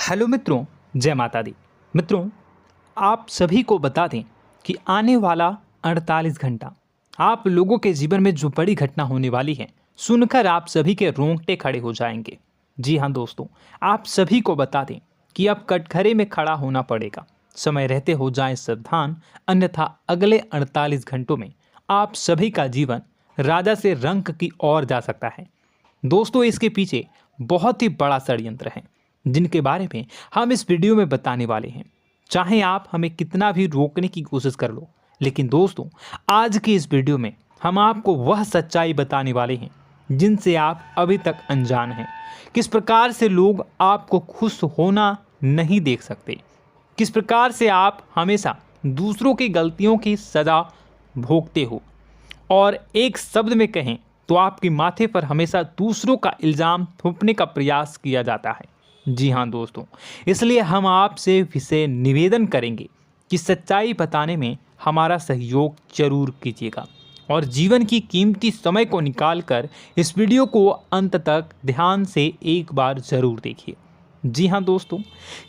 Hello मित्रों, जय माता दी। मित्रों, आप सभी को बता दें कि आने वाला 48 घंटा आप लोगों के जीवन में जो बड़ी घटना होने वाली है, सुनकर आप सभी के रोंगटे खड़े हो जाएंगे। जी हाँ दोस्तों, आप सभी को बता दें कि अब कटघरे में खड़ा होना पड़ेगा। समय रहते हो जाएं सावधान, अन्यथा अगले 48 घंटों में आप सभी का जीवन राजा से रंक की ओर जा सकता है। दोस्तों, इसके पीछे बहुत ही बड़ा षड्यंत्र है जिनके बारे में हम इस वीडियो में बताने वाले हैं। चाहे आप हमें कितना भी रोकने की कोशिश कर लो, लेकिन दोस्तों आज की इस वीडियो में हम आपको वह सच्चाई बताने वाले हैं जिनसे आप अभी तक अनजान हैं। किस प्रकार से लोग आपको खुश होना नहीं देख सकते, किस प्रकार से आप हमेशा दूसरों की गलतियों की सज़ा भोगते हो, और एक शब्द में कहें तो आपके माथे पर हमेशा दूसरों का इल्ज़ाम थोपने का प्रयास किया जाता है। जी हाँ दोस्तों, इसलिए हम आपसे विशेष निवेदन करेंगे कि सच्चाई बताने में हमारा सहयोग जरूर कीजिएगा और जीवन की कीमती समय को निकालकर इस वीडियो को अंत तक ध्यान से एक बार ज़रूर देखिए। जी हाँ दोस्तों,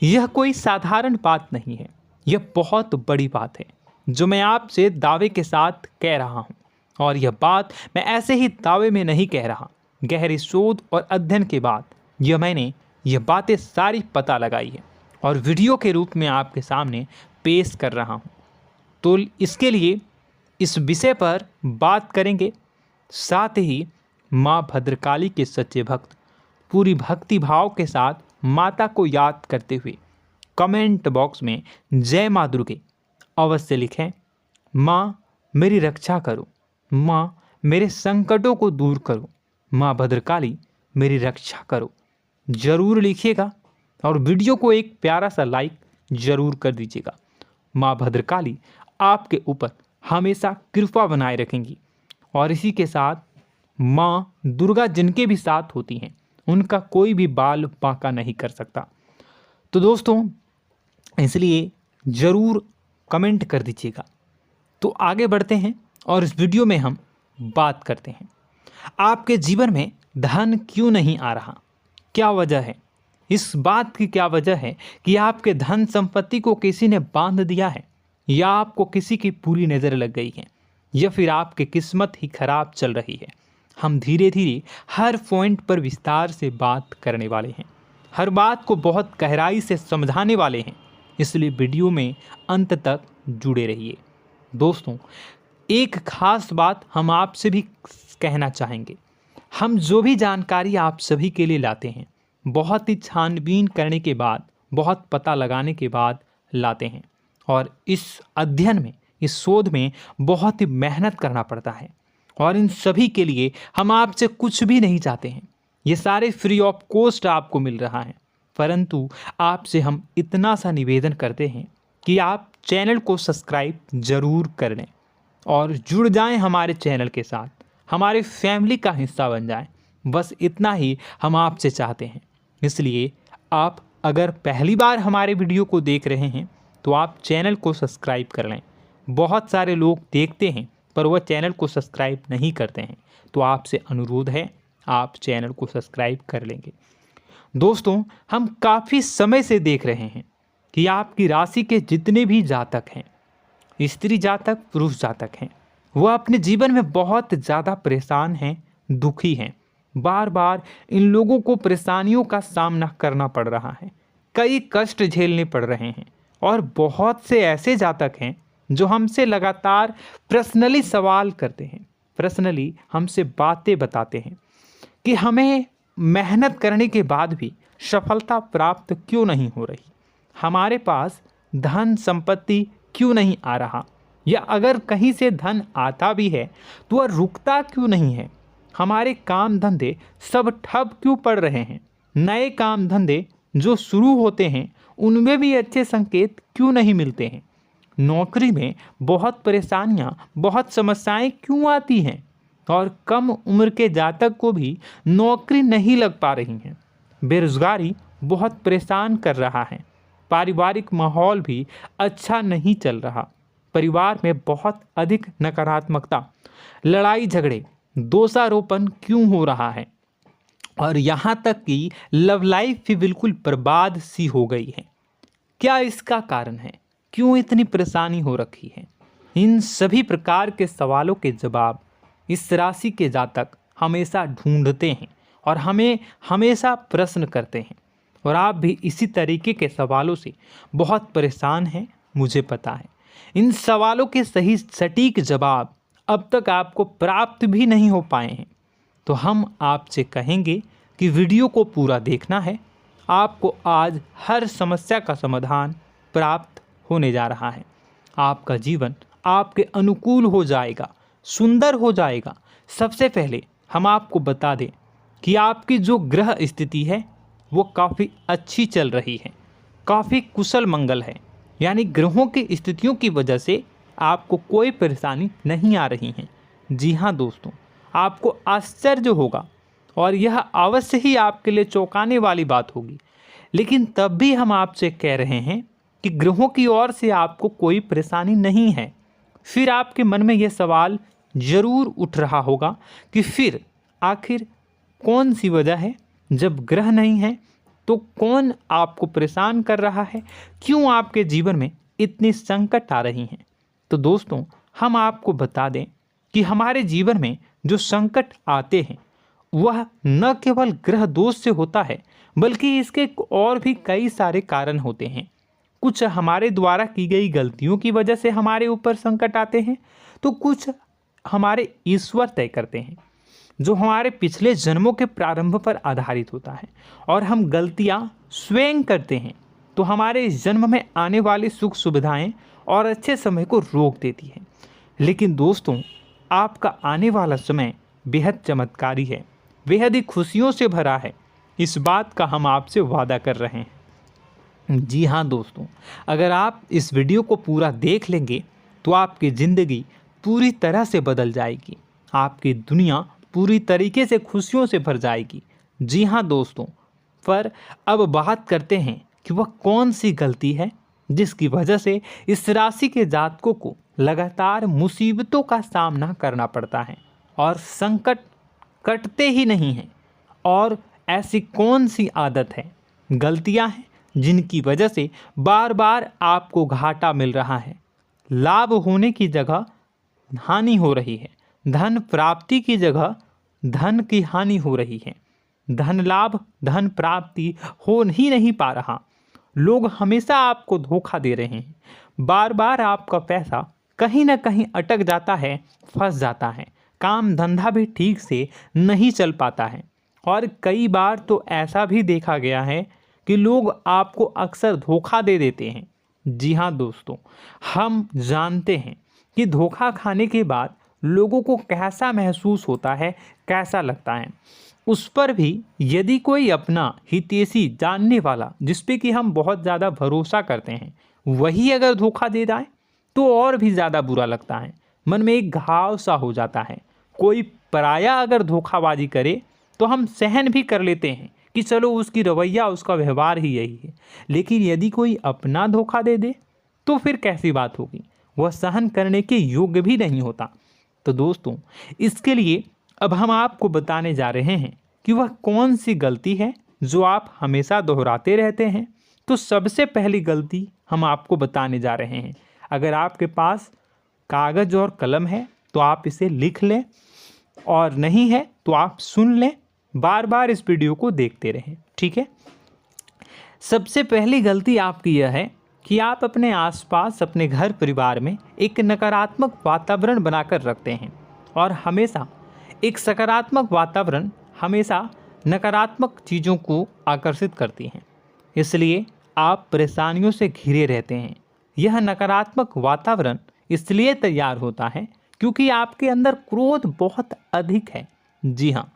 यह कोई साधारण बात नहीं है, यह बहुत बड़ी बात है जो मैं आपसे दावे के साथ कह रहा हूँ। और यह बात मैं ऐसे ही दावे में नहीं कह रहा, गहरी शोध और अध्ययन के बाद मैंने यह बातें सारी पता लगाई है और वीडियो के रूप में आपके सामने पेश कर रहा हूँ। तो इसके लिए इस विषय पर बात करेंगे। साथ ही माँ भद्रकाली के सच्चे भक्त पूरी भक्ति भाव के साथ माता को याद करते हुए कमेंट बॉक्स में जय माँ दुर्गे अवश्य लिखें। माँ मेरी रक्षा करो, माँ मेरे संकटों को दूर करो, माँ भद्रकाली मेरी रक्षा करो, ज़रूर लिखिएगा और वीडियो को एक प्यारा सा लाइक ज़रूर कर दीजिएगा। माँ भद्रकाली आपके ऊपर हमेशा कृपा बनाए रखेंगी और इसी के साथ माँ दुर्गा जिनके भी साथ होती हैं उनका कोई भी बाल बांका नहीं कर सकता। तो दोस्तों, इसलिए ज़रूर कमेंट कर दीजिएगा। तो आगे बढ़ते हैं और इस वीडियो में हम बात करते हैं, आपके जीवन में धन क्यों नहीं आ रहा, क्या वजह है। इस बात की क्या वजह है कि आपके धन संपत्ति को किसी ने बांध दिया है, या आपको किसी की पूरी नज़र लग गई है, या फिर आपकी किस्मत ही खराब चल रही है। हम धीरे धीरे हर पॉइंट पर विस्तार से बात करने वाले हैं, हर बात को बहुत गहराई से समझाने वाले हैं, इसलिए वीडियो में अंत तक जुड़े रहिए। दोस्तों, एक खास बात हम आपसे भी कहना चाहेंगे, हम जो भी जानकारी आप सभी के लिए लाते हैं बहुत ही छानबीन करने के बाद, बहुत पता लगाने के बाद लाते हैं, और इस अध्ययन में, इस शोध में बहुत ही मेहनत करना पड़ता है। और इन सभी के लिए हम आपसे कुछ भी नहीं चाहते हैं, ये सारे फ्री ऑफ कॉस्ट आपको मिल रहा है। परंतु आपसे हम इतना सा निवेदन करते हैं कि आप चैनल को सब्सक्राइब ज़रूर कर लें और जुड़ जाएं हमारे चैनल के साथ, हमारे फैमिली का हिस्सा बन जाएं। बस इतना ही हम आपसे चाहते हैं। इसलिए आप अगर पहली बार हमारे वीडियो को देख रहे हैं तो आप चैनल को सब्सक्राइब कर लें। बहुत सारे लोग देखते हैं पर वह चैनल को सब्सक्राइब नहीं करते हैं, तो आपसे अनुरोध है आप चैनल को सब्सक्राइब कर लेंगे। दोस्तों, हम काफ़ी समय से देख रहे हैं कि आपकी राशि के जितने भी जातक हैं, स्त्री जातक पुरुष जातक हैं, वह अपने जीवन में बहुत ज़्यादा परेशान हैं, दुखी हैं। बार बार इन लोगों को परेशानियों का सामना करना पड़ रहा है, कई कष्ट झेलने पड़ रहे हैं। और बहुत से ऐसे जातक हैं जो हमसे लगातार पर्सनली सवाल करते हैं, पर्सनली हमसे बातें बताते हैं कि हमें मेहनत करने के बाद भी सफलता प्राप्त क्यों नहीं हो रही, हमारे पास धन संपत्ति क्यों नहीं आ रहा, या अगर कहीं से धन आता भी है तो वह रुकता क्यों नहीं है, हमारे काम धंधे सब ठप क्यों पड़ रहे हैं, नए काम धंधे जो शुरू होते हैं उनमें भी अच्छे संकेत क्यों नहीं मिलते हैं, नौकरी में बहुत परेशानियां, बहुत समस्याएं क्यों आती हैं, और कम उम्र के जातक को भी नौकरी नहीं लग पा रही हैं, बेरोजगारी बहुत परेशान कर रहा है, पारिवारिक माहौल भी अच्छा नहीं चल रहा, परिवार में बहुत अधिक नकारात्मकता, लड़ाई झगड़े, दोषारोपण क्यों हो रहा है, और यहाँ तक कि लव लाइफ भी बिल्कुल बर्बाद सी हो गई है। क्या इसका कारण है? क्यों इतनी परेशानी हो रखी है? इन सभी प्रकार के सवालों के जवाब इस राशि के जातक हमेशा ढूंढते हैं और हमें हमेशा प्रश्न करते हैं। और आप भी इसी तरीके के सवालों से बहुत परेशान हैं, मुझे पता है। इन सवालों के सही सटीक जवाब अब तक आपको प्राप्त भी नहीं हो पाए हैं। तो हम आपसे कहेंगे कि वीडियो को पूरा देखना है। आपको आज हर समस्या का समाधान प्राप्त होने जा रहा है। आपका जीवन आपके अनुकूल हो जाएगा, सुंदर हो जाएगा। सबसे पहले हम आपको बता दें कि आपकी जो ग्रह स्थिति है वो काफ़ी अच्छी चल रही है, काफ़ी कुशल मंगल है। यानी ग्रहों की स्थितियों की वजह से आपको कोई परेशानी नहीं आ रही है। जी हाँ दोस्तों, आपको आश्चर्य होगा और यह अवश्य ही आपके लिए चौंकाने वाली बात होगी। लेकिन तब भी हम आपसे कह रहे हैं कि ग्रहों की ओर से आपको कोई परेशानी नहीं है। फिर आपके मन में यह सवाल जरूर उठ रहा होगा कि फिर आखिर कौन सी वजह है? जब ग्रह नहीं है तो कौन आपको परेशान कर रहा है? क्यों आपके जीवन में इतनी संकट आ रही हैं? तो दोस्तों, हम आपको बता दें कि हमारे जीवन में जो संकट आते हैं वह न केवल ग्रह दोष से होता है, बल्कि इसके और भी कई सारे कारण होते हैं। कुछ हमारे द्वारा की गई गलतियों की वजह से हमारे ऊपर संकट आते हैं, तो कुछ हमारे ईश्वर तय करते हैं, जो हमारे पिछले जन्मों के प्रारंभ पर आधारित होता है। और हम गलतियां स्वयं करते हैं तो हमारे इस जन्म में आने वाली सुख सुविधाएं और अच्छे समय को रोक देती है। लेकिन दोस्तों, आपका आने वाला समय बेहद चमत्कारी है, बेहद ही खुशियों से भरा है। इस बात का हम आपसे वादा कर रहे हैं। जी हाँ दोस्तों, अगर आप इस वीडियो को पूरा देख लेंगे तो आपकी ज़िंदगी पूरी तरह से बदल जाएगी, आपकी दुनिया पूरी तरीके से खुशियों से भर जाएगी। जी हाँ दोस्तों, पर अब बात करते हैं कि वह कौन सी गलती है जिसकी वजह से इस राशि के जातकों को लगातार मुसीबतों का सामना करना पड़ता है और संकट कटते ही नहीं हैं। और ऐसी कौन सी आदत है, गलतियां हैं जिनकी वजह से बार बार आपको घाटा मिल रहा है, लाभ होने की जगह हानि हो रही है, धन प्राप्ति की जगह धन की हानि हो रही है, धन लाभ धन प्राप्ति हो ही नहीं पा रहा, लोग हमेशा आपको धोखा दे रहे हैं, बार बार आपका पैसा कहीं ना कहीं अटक जाता है, फंस जाता है, काम धंधा भी ठीक से नहीं चल पाता है। और कई बार तो ऐसा भी देखा गया है कि लोग आपको अक्सर धोखा दे देते हैं। जी हाँ दोस्तों, हम जानते हैं कि धोखा खाने के बाद लोगों को कैसा महसूस होता है, कैसा लगता है। उस पर भी यदि कोई अपना हितैषी जानने वाला, जिस पे कि हम बहुत ज़्यादा भरोसा करते हैं, वही अगर धोखा दे जाए तो और भी ज़्यादा बुरा लगता है, मन में एक घाव सा हो जाता है। कोई पराया अगर धोखाबाजी करे तो हम सहन भी कर लेते हैं कि चलो उसकी रवैया, उसका व्यवहार ही यही है। लेकिन यदि कोई अपना धोखा दे दे तो फिर कैसी बात होगी, वह सहन करने के योग्य भी नहीं होता। तो दोस्तों, इसके लिए अब हम आपको बताने जा रहे हैं कि वह कौन सी गलती है जो आप हमेशा दोहराते रहते हैं। तो सबसे पहली गलती हम आपको बताने जा रहे हैं। अगर आपके पास कागज़ और कलम है तो आप इसे लिख लें, और नहीं है तो आप सुन लें, बार बार इस वीडियो को देखते रहें, ठीक है। सबसे पहली गलती आपकी यह है कि आप अपने आसपास, अपने घर परिवार में एक नकारात्मक वातावरण बनाकर रखते हैं। और हमेशा एक सकारात्मक वातावरण हमेशा नकारात्मक चीज़ों को आकर्षित करती हैं, इसलिए आप परेशानियों से घिरे रहते हैं। यह नकारात्मक वातावरण इसलिए तैयार होता है क्योंकि आपके अंदर क्रोध बहुत अधिक है। जी हाँ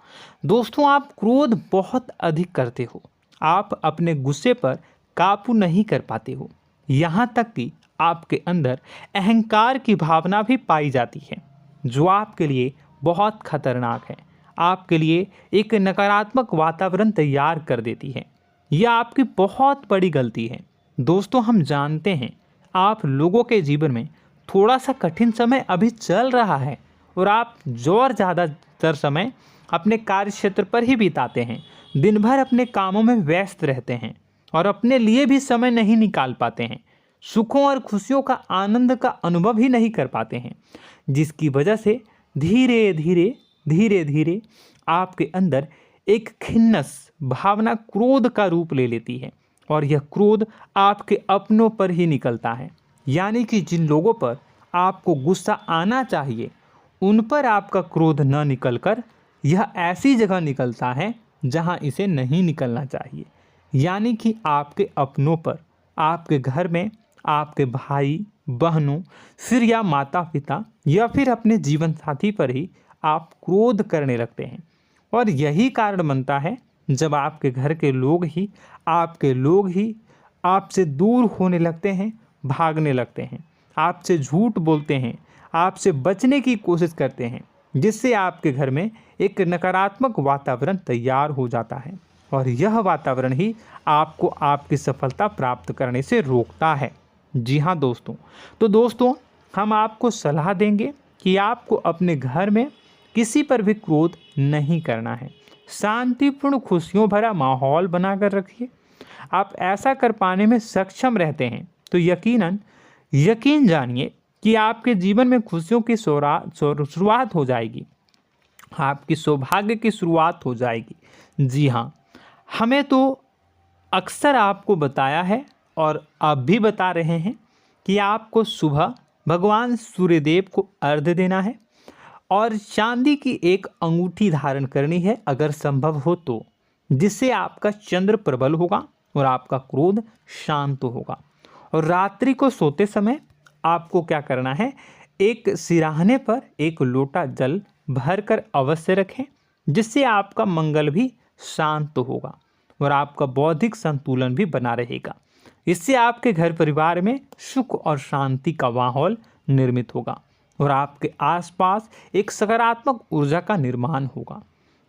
दोस्तों, आप क्रोध बहुत अधिक करते हो, आप अपने गुस्से पर काबू नहीं कर पाते हो, यहाँ तक कि आपके अंदर अहंकार की भावना भी पाई जाती है, जो आपके लिए बहुत खतरनाक है, आपके लिए एक नकारात्मक वातावरण तैयार कर देती है। यह आपकी बहुत बड़ी गलती है। दोस्तों, हम जानते हैं आप लोगों के जीवन में थोड़ा सा कठिन समय अभी चल रहा है और आप और ज़्यादा अधिकतर समय अपने कार्य क्षेत्र पर ही बिताते हैं, दिन भर अपने कामों में व्यस्त रहते हैं और अपने लिए भी समय नहीं निकाल पाते हैं, सुखों और खुशियों का आनंद का अनुभव ही नहीं कर पाते हैं, जिसकी वजह से धीरे धीरे आपके अंदर एक खिन्नस भावना क्रोध का रूप ले लेती है और यह क्रोध आपके अपनों पर ही निकलता है। यानी कि जिन लोगों पर आपको गुस्सा आना चाहिए उन पर आपका क्रोध न निकलकर यह ऐसी जगह निकलता है जहां इसे नहीं निकलना चाहिए। यानी कि आपके अपनों पर, आपके घर में आपके भाई बहनों, फिर या माता पिता या फिर अपने जीवन साथी पर ही आप क्रोध करने लगते हैं। और यही कारण बनता है जब आपके घर के लोग ही आपसे दूर होने लगते हैं, भागने लगते हैं, आपसे झूठ बोलते हैं, आपसे बचने की कोशिश करते हैं, जिससे आपके घर में एक नकारात्मक वातावरण तैयार हो जाता है और यह वातावरण ही आपको आपकी सफलता प्राप्त करने से रोकता है। जी हाँ दोस्तों, तो दोस्तों हम आपको सलाह देंगे कि आपको अपने घर में किसी पर भी क्रोध नहीं करना है। शांतिपूर्ण खुशियों भरा माहौल बनाकर रखिए। आप ऐसा कर पाने में सक्षम रहते हैं तो यकीन जानिए कि आपके जीवन में खुशियों की शुरुआत हो जाएगी, आपकी सौभाग्य की शुरुआत हो जाएगी। जी हाँ, हमें तो अक्सर आपको बताया है और अब भी बता रहे हैं कि आपको सुबह भगवान सूर्यदेव को अर्घ्य देना है और चांदी की एक अंगूठी धारण करनी है अगर संभव हो तो, जिससे आपका चंद्र प्रबल होगा और आपका क्रोध शांत होगा। और रात्रि को सोते समय आपको क्या करना है, एक सिराहने पर एक लोटा जल भरकर अवश्य रखें, जिससे आपका मंगल भी शांत होगा और आपका बौद्धिक संतुलन भी बना रहेगा। इससे आपके घर परिवार में सुख और शांति का माहौल निर्मित होगा और आपके आसपास एक सकारात्मक ऊर्जा का निर्माण होगा।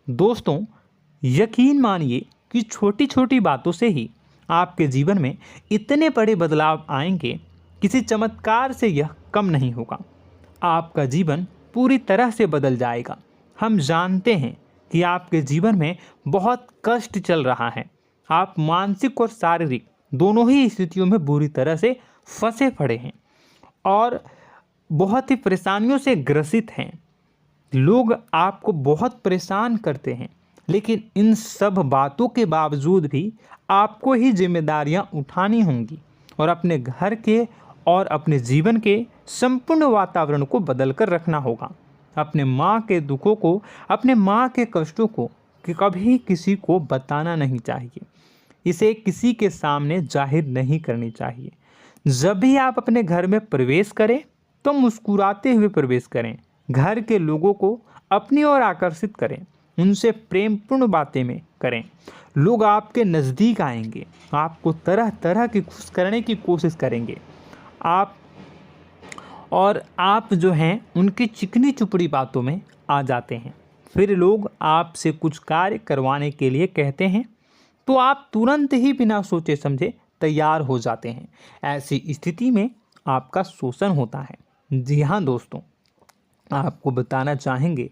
दोस्तों यकीन मानिए कि छोटी छोटी बातों से ही आपके जीवन में इतने बड़े बदलाव आएंगे, किसी चमत्कार से यह कम नहीं होगा। आपका जीवन पूरी तरह से बदल जाएगा। हम जानते हैं कि आपके जीवन में बहुत कष्ट चल रहा है, आप मानसिक और शारीरिक दोनों ही स्थितियों में बुरी तरह से फंसे पड़े हैं और बहुत ही परेशानियों से ग्रसित हैं। लोग आपको बहुत परेशान करते हैं, लेकिन इन सब बातों के बावजूद भी आपको ही जिम्मेदारियां उठानी होंगी और अपने घर के और अपने जीवन के संपूर्ण वातावरण को बदल कर रखना होगा। अपने माँ के दुखों को, अपने माँ के कष्टों को कभी किसी को बताना नहीं चाहिए, इसे किसी के सामने जाहिर नहीं करनी चाहिए। जब भी आप अपने घर में प्रवेश करें तो मुस्कुराते हुए प्रवेश करें, घर के लोगों को अपनी ओर आकर्षित करें, उनसे प्रेमपूर्ण बातें में करें। लोग आपके नज़दीक आएंगे, आपको तरह तरह की खुश करने की कोशिश करेंगे। आप जो हैं उनकी चिकनी चुपड़ी बातों में आ जाते हैं। फिर लोग आपसे कुछ कार्य करवाने के लिए कहते हैं तो आप तुरंत ही बिना सोचे समझे तैयार हो जाते हैं। ऐसी स्थिति में आपका शोषण होता है। जी हाँ दोस्तों, आपको बताना चाहेंगे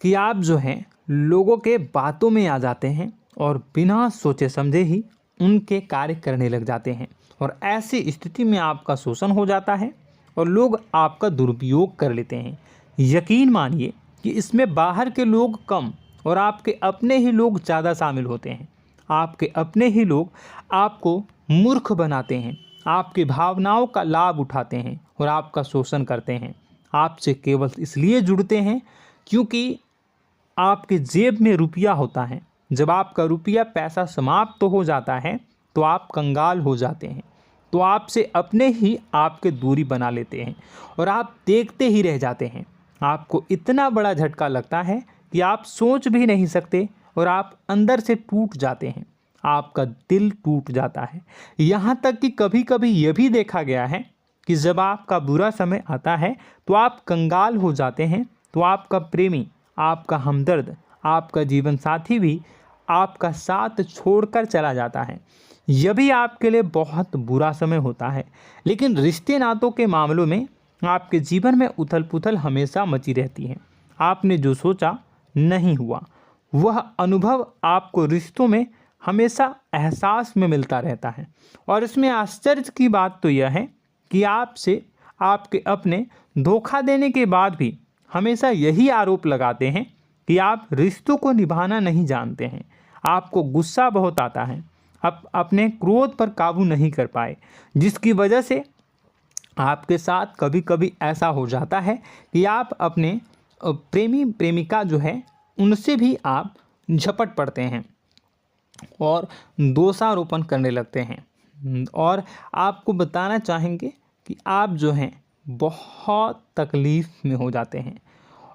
कि आप जो हैं लोगों के बातों में आ जाते हैं और बिना सोचे समझे ही उनके कार्य करने लग जाते हैं और ऐसी स्थिति में आपका शोषण हो जाता है और लोग आपका दुरुपयोग कर लेते हैं। यकीन मानिए कि इसमें बाहर के लोग कम और आपके अपने ही लोग ज़्यादा शामिल होते हैं। आपके अपने ही लोग आपको मूर्ख बनाते हैं, आपकी भावनाओं का लाभ उठाते हैं और आपका शोषण करते हैं। आपसे केवल इसलिए जुड़ते हैं क्योंकि आपके जेब में रुपया होता है। जब आपका रुपया पैसा समाप्त हो जाता है तो आप कंगाल हो जाते हैं, तो आपसे अपने ही आपके दूरी बना लेते हैं और आप देखते ही रह जाते हैं। आपको इतना बड़ा झटका लगता है कि आप सोच भी नहीं सकते और आप अंदर से टूट जाते हैं, आपका दिल टूट जाता है। यहाँ तक कि कभी कभी यह भी देखा गया है कि जब आपका बुरा समय आता है तो आप कंगाल हो जाते हैं, तो आपका प्रेमी, आपका हमदर्द, आपका जीवन साथी भी आपका साथ छोड़कर चला जाता है। यह भी आपके लिए बहुत बुरा समय होता है। लेकिन रिश्ते नातों के मामलों में आपके जीवन में उथल पुथल हमेशा मची रहती है। आपने जो सोचा नहीं हुआ। वह अनुभव आपको रिश्तों में हमेशा एहसास में मिलता रहता है। और इसमें आश्चर्य की बात तो यह है कि आपसे आपके अपने धोखा देने के बाद भी हमेशा यही आरोप लगाते हैं कि आप रिश्तों को निभाना नहीं जानते हैं। आपको गुस्सा बहुत आता है, अपने क्रोध पर काबू नहीं कर पाए, जिसकी वजह से आपके साथ कभी कभी ऐसा हो जाता है कि आप अपने प्रेमी प्रेमिका जो है उनसे भी आप झपट पड़ते हैं और दोषारोपण करने लगते हैं। और आपको बताना चाहेंगे कि आप जो हैं बहुत तकलीफ़ में हो जाते हैं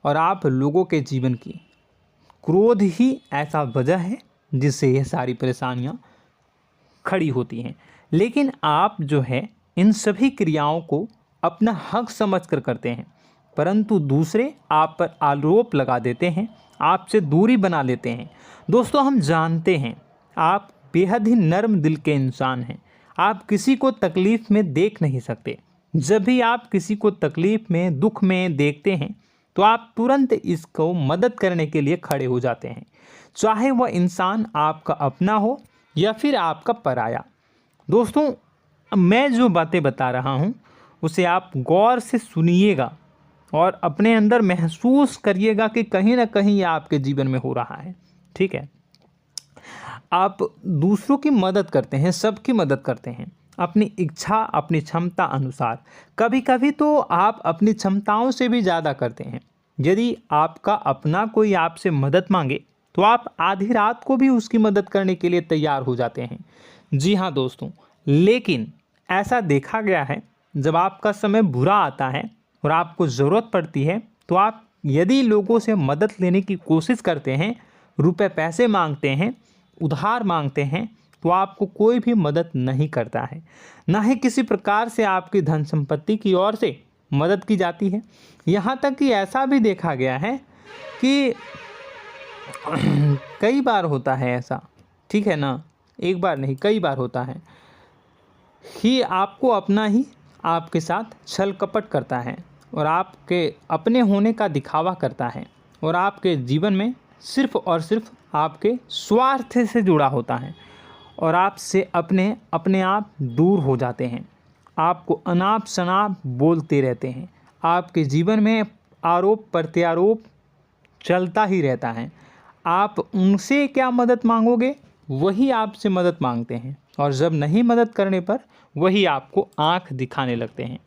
और आप लोगों के जीवन की क्रोध ही ऐसा वजह है जिससे ये सारी परेशानियां खड़ी होती हैं। लेकिन आप जो है इन सभी क्रियाओं को अपना हक समझकर करते हैं, परंतु दूसरे आप पर आरोप लगा देते हैं, आपसे दूरी बना लेते हैं। दोस्तों, हम जानते हैं आप बेहद ही नर्म दिल के इंसान हैं। आप किसी को तकलीफ़ में देख नहीं सकते। जब भी आप किसी को तकलीफ़ में, दुख में देखते हैं तो आप तुरंत इसको मदद करने के लिए खड़े हो जाते हैं, चाहे वह इंसान आपका अपना हो या फिर आपका पराया। दोस्तों, मैं जो बातें बता रहा हूँ उसे आप गौर से सुनिएगा और अपने अंदर महसूस करिएगा कि कहीं ना कहीं ये आपके जीवन में हो रहा है। ठीक है, आप दूसरों की मदद करते हैं, सबकी मदद करते हैं अपनी इच्छा, अपनी क्षमता अनुसार। कभी कभी तो आप अपनी क्षमताओं से भी ज़्यादा करते हैं। यदि आपका अपना कोई आपसे मदद मांगे तो आप आधी रात को भी उसकी मदद करने के लिए तैयार हो जाते हैं। जी हाँ दोस्तों, लेकिन ऐसा देखा गया है जब आपका समय बुरा आता है और आपको ज़रूरत पड़ती है तो आप यदि लोगों से मदद लेने की कोशिश करते हैं, रुपए पैसे मांगते हैं, उधार मांगते हैं, तो आपको कोई भी मदद नहीं करता है। ना ही किसी प्रकार से आपकी धन संपत्ति की ओर से मदद की जाती है। यहाँ तक कि ऐसा भी देखा गया है कि कई बार होता है ऐसा, ठीक है ना, एक बार नहीं कई बार होता है कि आपको अपना ही आपके साथ छल कपट करता है और आपके अपने होने का दिखावा करता है और आपके जीवन में सिर्फ और सिर्फ आपके स्वार्थ से जुड़ा होता है और आपसे अपने आप दूर हो जाते हैं। आपको अनाप शनाप बोलते रहते हैं। आपके जीवन में आरोप प्रत्यारोप चलता ही रहता है। आप उनसे क्या मदद मांगोगे, वही आपसे मदद मांगते हैं और जब नहीं मदद करने पर वही आपको आंख दिखाने लगते हैं।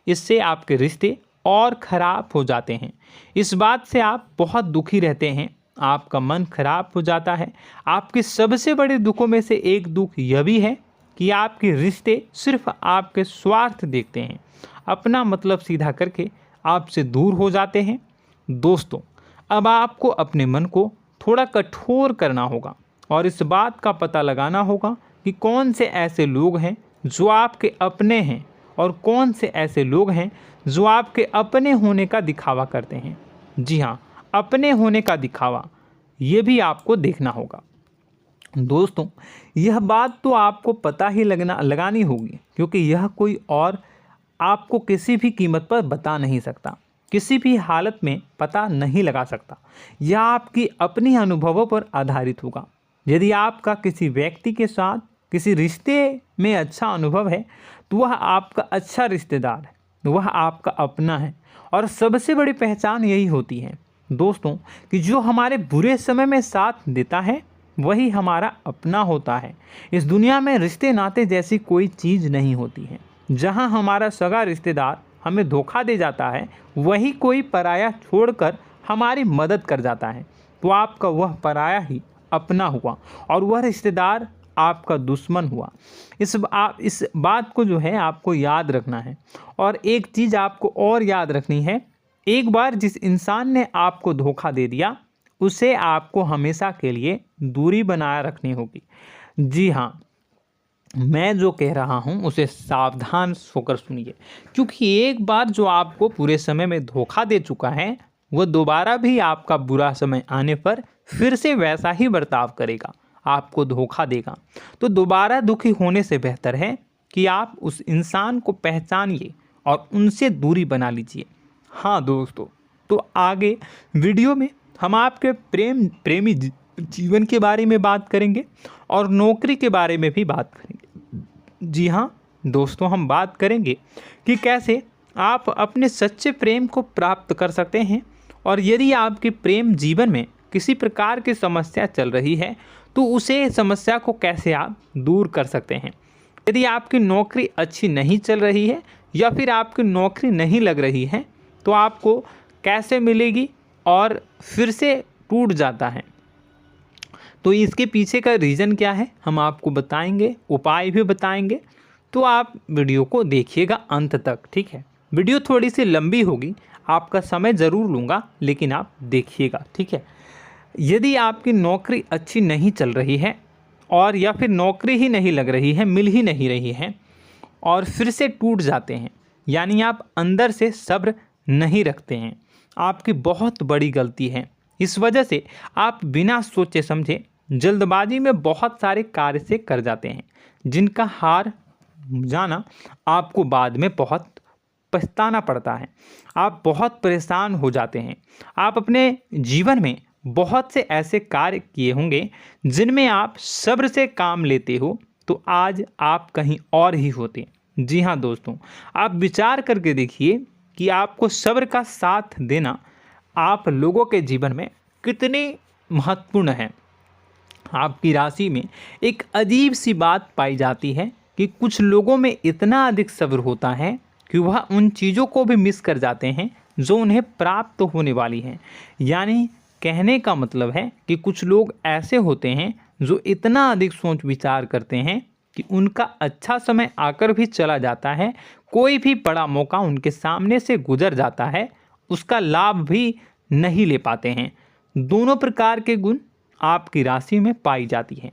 इससे आपके रिश्ते और ख़राब हो जाते हैं। इस बात से आप बहुत दुखी रहते हैं, आपका मन खराब हो जाता है। आपके सबसे बड़े दुखों में से एक दुख यह भी है कि आपके रिश्ते सिर्फ आपके स्वार्थ देखते हैं, अपना मतलब सीधा करके आपसे दूर हो जाते हैं। दोस्तों, अब आपको अपने मन को थोड़ा कठोर करना होगा और इस बात का पता लगाना होगा कि कौन से ऐसे लोग हैं जो आपके अपने हैं और कौन से ऐसे लोग हैं जो आपके अपने होने का दिखावा करते हैं। जी हाँ, अपने होने का दिखावा, ये भी आपको देखना होगा। दोस्तों, यह बात तो आपको पता ही लगानी होगी, क्योंकि यह कोई और आपको किसी भी कीमत पर बता नहीं सकता, किसी भी हालत में पता नहीं लगा सकता। यह आपकी अपनी अनुभवों पर आधारित होगा। यदि आपका किसी व्यक्ति के साथ किसी रिश्ते में अच्छा अनुभव है तो वह आपका अच्छा रिश्तेदार है, वह आपका अपना है। और सबसे बड़ी पहचान यही होती है दोस्तों कि जो हमारे बुरे समय में साथ देता है वही हमारा अपना होता है। इस दुनिया में रिश्ते नाते जैसी कोई चीज़ नहीं होती है। जहां हमारा सगा रिश्तेदार हमें धोखा दे जाता है, वही कोई पराया छोड़कर हमारी मदद कर जाता है, तो आपका वह पराया ही अपना हुआ और वह रिश्तेदार आपका दुश्मन हुआ। इस बात को जो है आपको याद रखना है। और एक चीज़ आपको और याद रखनी है, एक बार जिस इंसान ने आपको धोखा दे दिया उसे आपको हमेशा के लिए दूरी बनाए रखनी होगी। जी हाँ, मैं जो कह रहा हूँ उसे सावधान होकर सुनिए, क्योंकि एक बार जो आपको पूरे समय में धोखा दे चुका है वह दोबारा भी आपका बुरा समय आने पर फिर से वैसा ही बर्ताव करेगा, आपको धोखा देगा। तो दोबारा दुखी होने से बेहतर है कि आप उस इंसान को पहचानिए और उनसे दूरी बना लीजिए। हाँ दोस्तों, तो आगे वीडियो में हम आपके प्रेमी जीवन के बारे में बात करेंगे और नौकरी के बारे में भी बात करेंगे। जी हाँ दोस्तों, हम बात करेंगे कि कैसे आप अपने सच्चे प्रेम को प्राप्त कर सकते हैं, और यदि आपके प्रेम जीवन में किसी प्रकार की समस्या चल रही है तो उसे समस्या को कैसे आप दूर कर सकते हैं। यदि आपकी नौकरी अच्छी नहीं चल रही है या फिर आपकी नौकरी नहीं लग रही है तो आपको कैसे मिलेगी और फिर से टूट जाता है, तो इसके पीछे का रीज़न क्या है हम आपको बताएंगे, उपाय भी बताएंगे। तो आप वीडियो को देखिएगा अंत तक, ठीक है। वीडियो थोड़ी सी लंबी होगी, आपका समय ज़रूर लूँगा, लेकिन आप देखिएगा, ठीक है। यदि आपकी नौकरी अच्छी नहीं चल रही है और या फिर नौकरी ही नहीं लग रही है, मिल ही नहीं रही है और फिर से टूट जाते हैं, यानी आप अंदर से सब्र नहीं रखते हैं, आपकी बहुत बड़ी गलती है। इस वजह से आप बिना सोचे समझे जल्दबाजी में बहुत सारे कार्य से कर जाते हैं, जिनका हार जाना आपको बाद में बहुत पछताना पड़ता है। आप बहुत परेशान हो जाते हैं। आप अपने जीवन में बहुत से ऐसे कार्य किए होंगे जिनमें आप सब्र से काम लेते हो, तो आज आप कहीं और ही होते। जी हाँ दोस्तों, आप विचार करके देखिए कि आपको सब्र का साथ देना आप लोगों के जीवन में कितनी महत्वपूर्ण है। आपकी राशि में एक अजीब सी बात पाई जाती है कि कुछ लोगों में इतना अधिक सब्र होता है कि वह उन चीज़ों को भी मिस कर जाते हैं जो उन्हें प्राप्त होने वाली हैं। यानी कहने का मतलब है कि कुछ लोग ऐसे होते हैं जो इतना अधिक सोच विचार करते हैं कि उनका अच्छा समय आकर भी चला जाता है, कोई भी बड़ा मौका उनके सामने से गुजर जाता है, उसका लाभ भी नहीं ले पाते हैं। दोनों प्रकार के गुण आपकी राशि में पाई जाती हैं।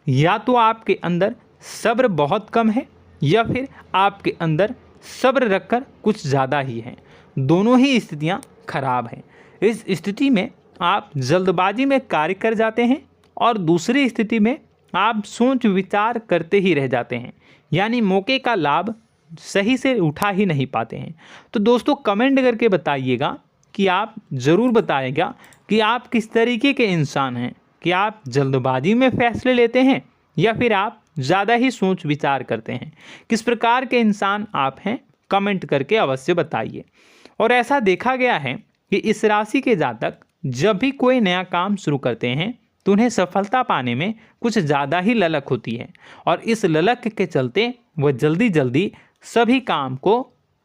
या तो आपके अंदर सब्र बहुत कम है या फिर आपके अंदर सब्र रखकर कुछ ज़्यादा ही है। दोनों ही स्थितियाँ खराब हैं। इस स्थिति में आप जल्दबाजी में कार्य कर जाते हैं और दूसरी स्थिति में आप सोच विचार करते ही रह जाते हैं, यानी मौके का लाभ सही से उठा ही नहीं पाते हैं। तो दोस्तों कमेंट करके बताइएगा कि आप ज़रूर बताइएगा कि आप किस तरीके के इंसान हैं, कि आप जल्दबाजी में फैसले लेते हैं या फिर आप ज़्यादा ही सोच विचार करते हैं। किस प्रकार के इंसान आप हैं, कमेंट करके अवश्य बताइए। और ऐसा देखा गया है कि इस राशि के जातक जब भी कोई नया काम शुरू करते हैं तो उन्हें सफलता पाने में कुछ ज़्यादा ही ललक होती है, और इस ललक के चलते वह जल्दी जल्दी सभी काम को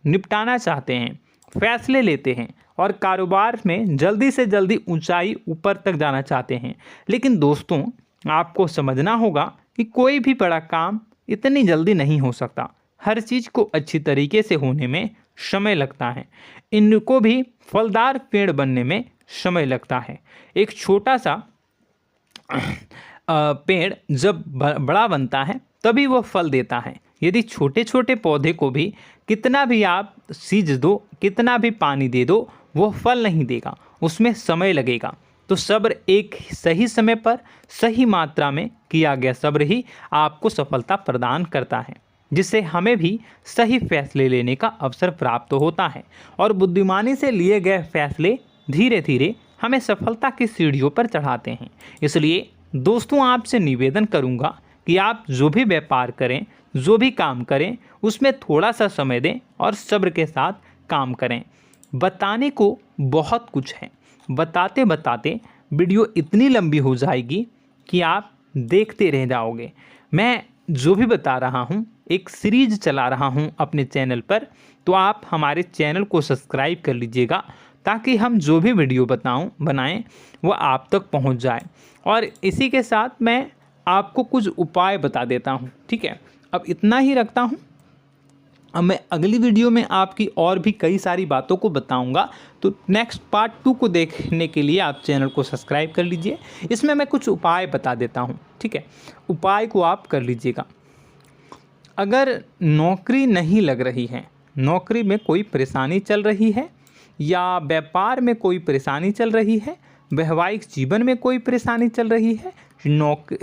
निपटाना चाहते हैं, फैसले लेते हैं और कारोबार में जल्दी से जल्दी ऊंचाई ऊपर तक जाना चाहते हैं। लेकिन दोस्तों आपको समझना होगा कि कोई भी बड़ा काम इतनी जल्दी नहीं हो सकता। हर चीज़ को अच्छी तरीके से होने में समय लगता है। इनको भी फलदार पेड़ बनने में समय लगता है। एक छोटा सा पेड़ जब बड़ा बनता है तभी वो फल देता है। यदि छोटे छोटे पौधे को भी कितना भी आप सींच दो, कितना भी पानी दे दो, वो फल नहीं देगा, उसमें समय लगेगा। तो सब्र एक सही समय पर सही मात्रा में किया गया सब्र ही आपको सफलता प्रदान करता है, जिससे हमें भी सही फैसले लेने का अवसर प्राप्त होता है। और बुद्धिमानी से लिए गए फैसले धीरे धीरे हमें सफलता की सीढ़ियों पर चढ़ाते हैं। इसलिए दोस्तों आपसे निवेदन करूंगा कि आप जो भी व्यापार करें, जो भी काम करें, उसमें थोड़ा सा समय दें और सब्र के साथ काम करें। बताने को बहुत कुछ है, बताते बताते वीडियो इतनी लंबी हो जाएगी कि आप देखते रह जाओगे। मैं जो भी बता रहा हूँ एक सीरीज चला रहा हूँ अपने चैनल पर, तो आप हमारे चैनल को सब्सक्राइब कर लीजिएगा ताकि हम जो भी वीडियो बनाएं वो आप तक पहुँच जाए। और इसी के साथ मैं आपको कुछ उपाय बता देता हूँ, ठीक है। अब इतना ही रखता हूँ। अब मैं अगली वीडियो में आपकी और भी कई सारी बातों को बताऊंगा। तो नेक्स्ट पार्ट 2 को देखने के लिए आप चैनल को सब्सक्राइब कर लीजिए। इसमें मैं कुछ उपाय बता देता हूं, ठीक है। उपाय को आप कर लीजिएगा। अगर नौकरी नहीं लग रही है, नौकरी में कोई परेशानी चल रही है, या व्यापार में कोई परेशानी चल रही है, वैवाहिक जीवन में कोई परेशानी चल रही है,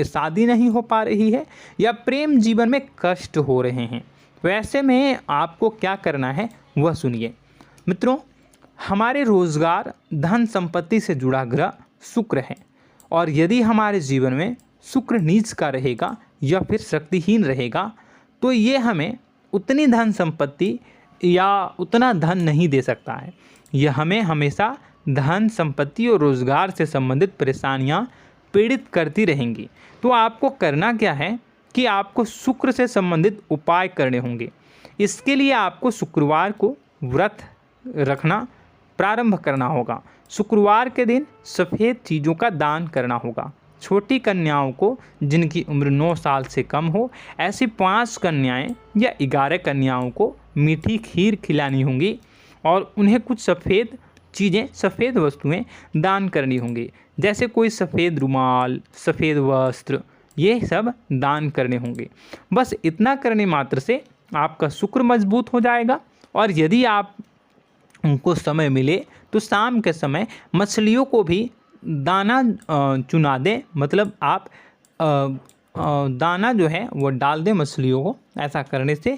शादी नहीं हो पा रही है, या प्रेम जीवन में कष्ट हो रहे हैं, वैसे में आपको क्या करना है वह सुनिए। मित्रों, हमारे रोजगार धन संपत्ति से जुड़ा ग्रह शुक्र है, और यदि हमारे जीवन में शुक्र नीच का रहेगा या फिर शक्तिहीन रहेगा तो ये हमें उतनी धन संपत्ति या उतना धन नहीं दे सकता है। यह हमें हमेशा धन संपत्ति और रोजगार से संबंधित परेशानियां पीड़ित करती रहेंगी। तो आपको करना क्या है कि आपको शुक्र से संबंधित उपाय करने होंगे। इसके लिए आपको शुक्रवार को व्रत रखना प्रारंभ करना होगा। शुक्रवार के दिन सफ़ेद चीज़ों का दान करना होगा। छोटी कन्याओं को जिनकी उम्र 9 साल से कम हो, ऐसी 5 कन्याएं या 11 कन्याओं को मीठी खीर खिलानी होंगी और उन्हें कुछ सफ़ेद चीज़ें, सफ़ेद वस्तुएं दान करनी होंगी, जैसे कोई सफ़ेद रुमाल, सफ़ेद वस्त्र, ये सब दान करने होंगे। बस इतना करने मात्र से आपका शुक्र मजबूत हो जाएगा। और यदि आप उनको समय मिले तो शाम के समय मछलियों को भी दाना चुना दें, मतलब आप दाना जो है वो डाल दें मछलियों को। ऐसा करने से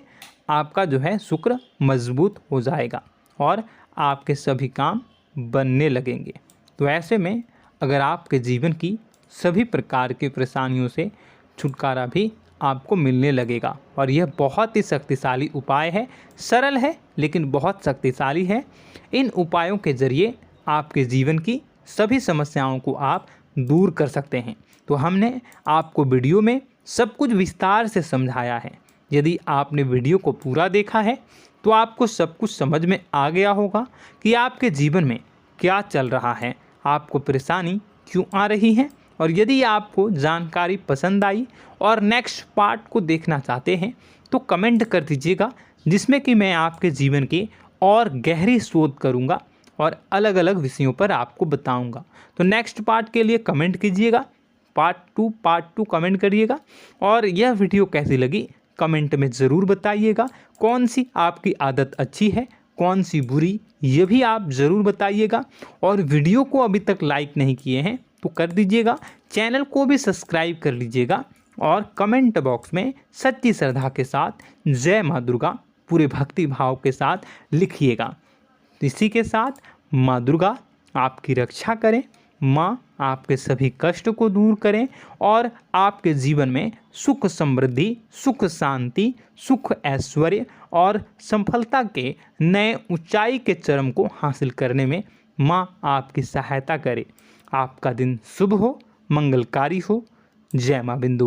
आपका जो है शुक्र मजबूत हो जाएगा और आपके सभी काम बनने लगेंगे। तो ऐसे में अगर आपके जीवन की सभी प्रकार की परेशानियों से छुटकारा भी आपको मिलने लगेगा। और यह बहुत ही शक्तिशाली उपाय है, सरल है लेकिन बहुत शक्तिशाली है। इन उपायों के ज़रिए आपके जीवन की सभी समस्याओं को आप दूर कर सकते हैं। तो हमने आपको वीडियो में सब कुछ विस्तार से समझाया है। यदि आपने वीडियो को पूरा देखा है तो आपको सब कुछ समझ में आ गया होगा कि आपके जीवन में क्या चल रहा है, आपको परेशानी क्यों आ रही है। और यदि आपको जानकारी पसंद आई और नेक्स्ट पार्ट को देखना चाहते हैं तो कमेंट कर दीजिएगा, जिसमें कि मैं आपके जीवन की और गहरी शोध करूंगा और अलग अलग विषयों पर आपको बताऊंगा। तो नेक्स्ट पार्ट के लिए कमेंट कीजिएगा, पार्ट टू कमेंट करिएगा। और यह वीडियो कैसी लगी कमेंट में ज़रूर बताइएगा। कौन सी आपकी आदत अच्छी है, कौन सी बुरी, ये भी आप ज़रूर बताइएगा। और वीडियो को अभी तक लाइक नहीं किए हैं तो कर दीजिएगा, चैनल को भी सब्सक्राइब कर लीजिएगा और कमेंट बॉक्स में सच्ची श्रद्धा के साथ जय माँ दुर्गा पूरे भक्ति भाव के साथ लिखिएगा। इसी के साथ माँ दुर्गा आपकी रक्षा करें, माँ आपके सभी कष्ट को दूर करें और आपके जीवन में सुख समृद्धि, सुख शांति, सुख ऐश्वर्य और सफलता के नए ऊंचाई के चरम को हासिल करने में माँ आपकी सहायता करे। आपका दिन शुभ हो, मंगलकारी हो। जय माँ बिंदु।